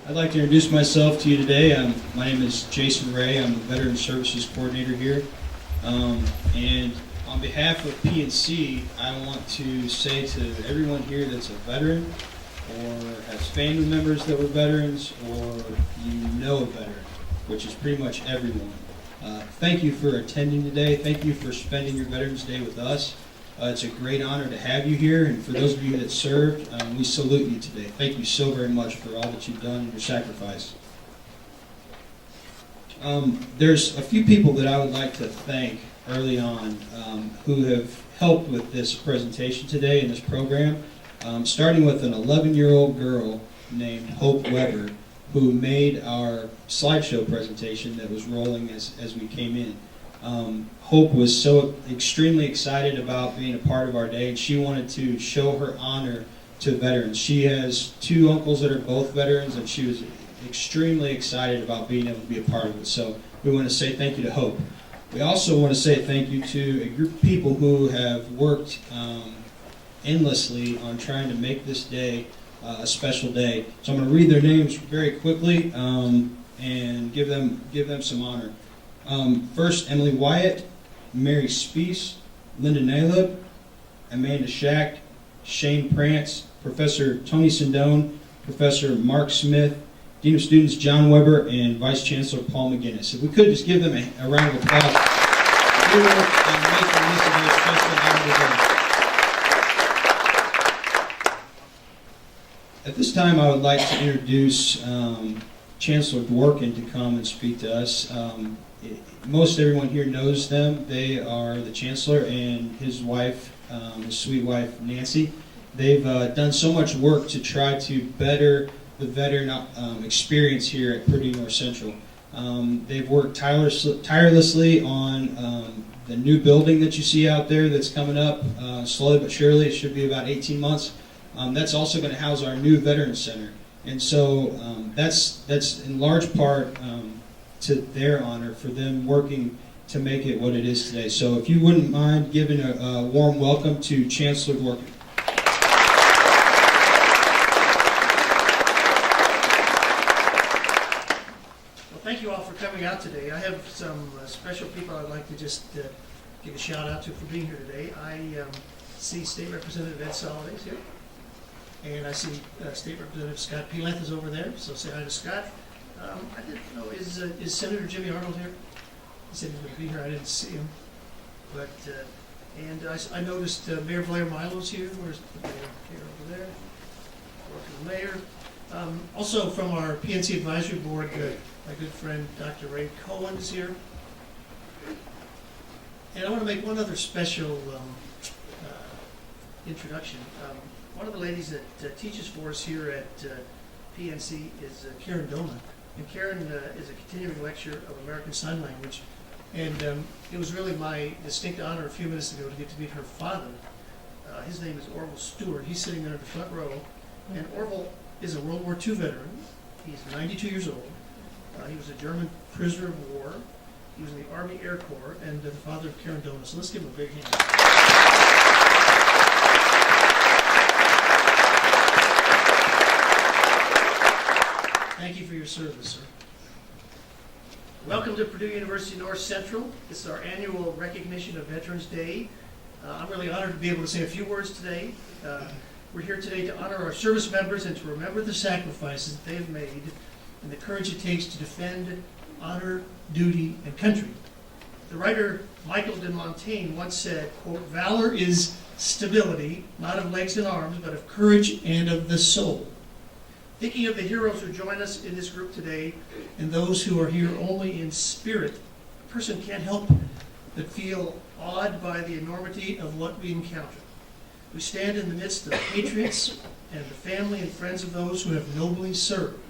I'd like to introduce myself to you today. My name is Jason Wray. I'm the Veteran Services Coordinator here. And on behalf of PNC, I want to say to everyone here that's a veteran or has family members that were veterans or you know a veteran, which is pretty much everyone. Thank you for attending today. Thank you for spending your Veterans Day with us. It's a great honor to have you here, and for those of you that served, we salute you today. Thank you so very much for all that you've done and your sacrifice. There's a few people that I would like to thank early on who have helped with this presentation today and this program, starting with an 11-year-old girl named Hope Weber, who made our slideshow presentation that was rolling as we came in. Hope was so extremely excited about being a part of our day, and she wanted to show her honor to veterans. She has two uncles that are both veterans, and she was extremely excited about being able to be a part of it. So we want to say thank you to Hope. We also want to say thank you to a group of people who have worked endlessly on trying to make this day a special day. So I'm going to read their names very quickly and give them some honor. First, Emily Wyatt, Mary Speece, Linda Naleb, Amanda Schacht, Shane Prance, Professor Tony Sindone, Professor Mark Smith, Dean of Students John Weber, and Vice Chancellor Paul McGinnis. If we could just give them a round of applause. They were making this a very special honor. At this time, I would like to introduce Chancellor Dworkin to come and speak to us. Most everyone here knows them. They are the Chancellor and his wife, his sweet wife, Nancy. They've done so much work to try to better the veteran experience here at Purdue North Central. They've worked tirelessly on the new building that you see out there that's coming up slowly but surely. It should be about 18 months. That's also going to house our new Veterans Center. And so that's in large part to their honor for them working to make it what it is today. So if you wouldn't mind giving a warm welcome to Chancellor Dworkin. Well, thank you all for coming out today. I have some special people I'd like to just give a shout out to for being here today. I see State Representative Ed Solidays here. And I see State Representative Scott Pelanth is over there, so say hi to Scott. I didn't know, is Senator Jimmy Arnold here? He said he was going to be here. I didn't see him. But, and I noticed Mayor Blair Milo's here. Where's the mayor? Here over there. Welcome, Mayor. Also from our PNC Advisory Board, my good friend Dr. Wray Cohen is here. And I want to make one other special introduction. One of the ladies that teaches for us here at PNC is Karen Doma. And Karen is a continuing lecturer of American Sign Language. And it was really my distinct honor a few minutes ago to get to meet her father. His name is Orville Stewart. He's sitting there in the front row. And Orville is a World War II veteran. He's 92 years old. He was a German prisoner of war. He was in the Army Air Corps and the father of Karen Doma. So let's give him a big hand. Thank you for your service, sir. Welcome to Purdue University North Central. This is our annual recognition of Veterans Day. I'm really honored to be able to say a few words today. We're here today to honor our service members and to remember the sacrifices that they've made and the courage it takes to defend honor, duty, and country. The writer Michael de Montaigne once said, quote, "Valor is stability, not of legs and arms, but of courage and of the soul." Thinking of the heroes who join us in this group today and those who are here only in spirit, a person can't help but feel awed by the enormity of what we encounter. We stand in the midst of patriots and the family and friends of those who have nobly served.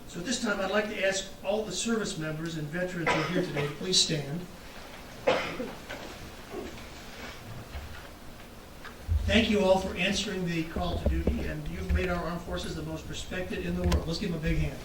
So at this time, I'd like to ask all the service members and veterans who are here today to please stand. Thank you all for answering the call to duty, and you've made our armed forces the most respected in the world. Let's give them a big hand.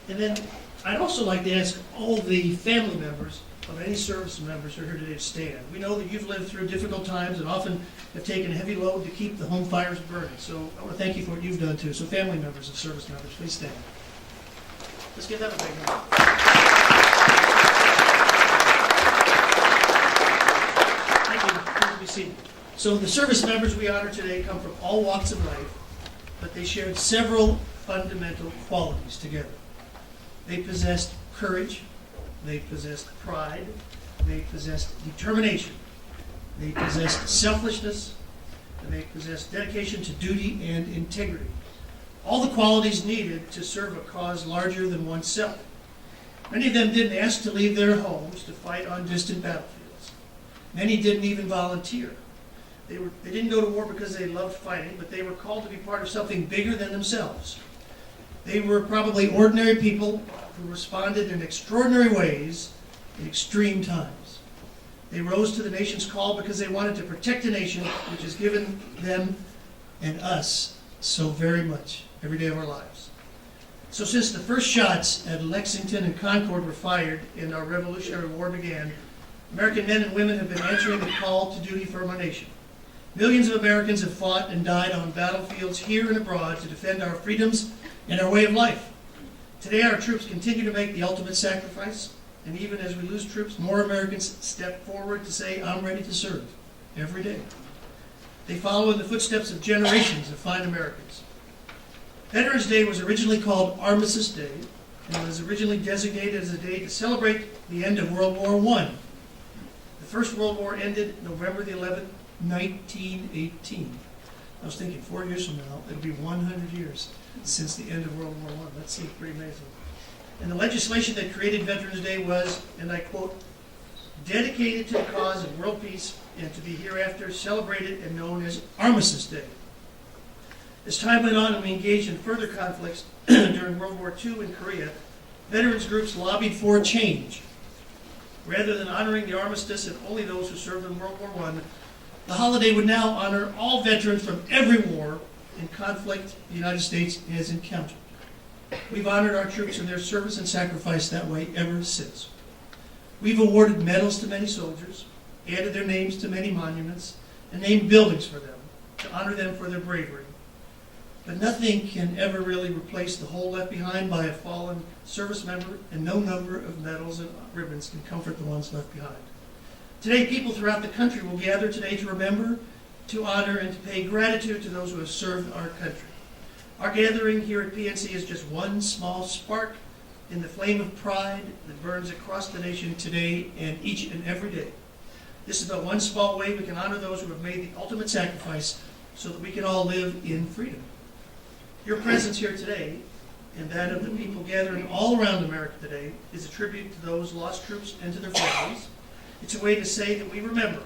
And then I'd also like to ask all the family members of any service members who are here today to stand. We know that you've lived through difficult times and often have taken a heavy load to keep the home fires burning. So I want to thank you for what you've done too. So family members and service members, please stand. Let's give them a big round. Thank you. Please be seated. So the service members we honor today come from all walks of life, but they shared several fundamental qualities together. They possessed courage, they possessed pride, they possessed determination, they possessed selflessness, and they possessed dedication to duty and integrity. All the qualities needed to serve a cause larger than oneself. Many of them didn't ask to leave their homes to fight on distant battlefields. Many didn't even volunteer. They didn't go to war because they loved fighting, but they were called to be part of something bigger than themselves. They were probably ordinary people who responded in extraordinary ways in extreme times. They rose to the nation's call because they wanted to protect a nation which has given them and us so very much every day of our lives. So since the first shots at Lexington and Concord were fired and our Revolutionary War began, American men and women have been answering the call to duty for our nation. Millions of Americans have fought and died on battlefields here and abroad to defend our freedoms and our way of life. Today our troops continue to make the ultimate sacrifice, and even as we lose troops, more Americans step forward to say, I'm ready to serve, every day. They follow in the footsteps of generations of fine Americans. Veterans Day was originally called Armistice Day, and was originally designated as a day to celebrate the end of World War I. The First World War ended November the 11th, 1918. I was thinking 4 years from now, it'll be 100 years since the end of World War I. That seems pretty amazing. And the legislation that created Veterans Day was, and I quote, dedicated to the cause of world peace and to be hereafter celebrated and known as Armistice Day. As time went on and we engaged in further conflicts during World War II in Korea, veterans groups lobbied for change. Rather than honoring the armistice and only those who served in World War I, the holiday would now honor all veterans from every war and conflict the United States has encountered. We've honored our troops in their service and sacrifice that way ever since. We've awarded medals to many soldiers, added their names to many monuments, and named buildings for them to honor them for their bravery. But nothing can ever really replace the hole left behind by a fallen service member, and no number of medals and ribbons can comfort the ones left behind. Today, people throughout the country will gather today to remember, to honor, and to pay gratitude to those who have served our country. Our gathering here at PNC is just one small spark in the flame of pride that burns across the nation today and each and every day. This is but one small way we can honor those who have made the ultimate sacrifice so that we can all live in freedom. Your presence here today, and that of the people gathering all around America today, is a tribute to those lost troops and to their families. It's a way to say that we remember,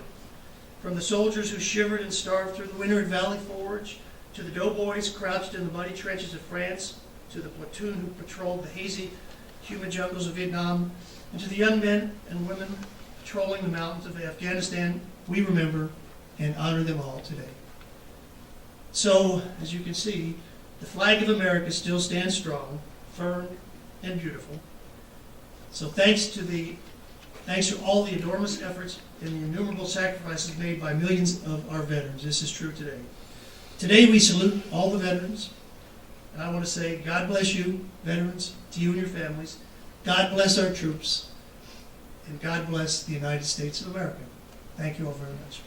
from the soldiers who shivered and starved through the winter at Valley Forge, to the doughboys crouched in the muddy trenches of France, to the platoon who patrolled the hazy, humid jungles of Vietnam, and to the young men and women patrolling the mountains of Afghanistan, we remember and honor them all today. So, as you can see, the flag of America still stands strong, firm, and beautiful. So thanks to all the enormous efforts and the innumerable sacrifices made by millions of our veterans. This is true today. Today we salute all the veterans, and I want to say God bless you, veterans, to you and your families. God bless our troops, and God bless the United States of America. Thank you all very much.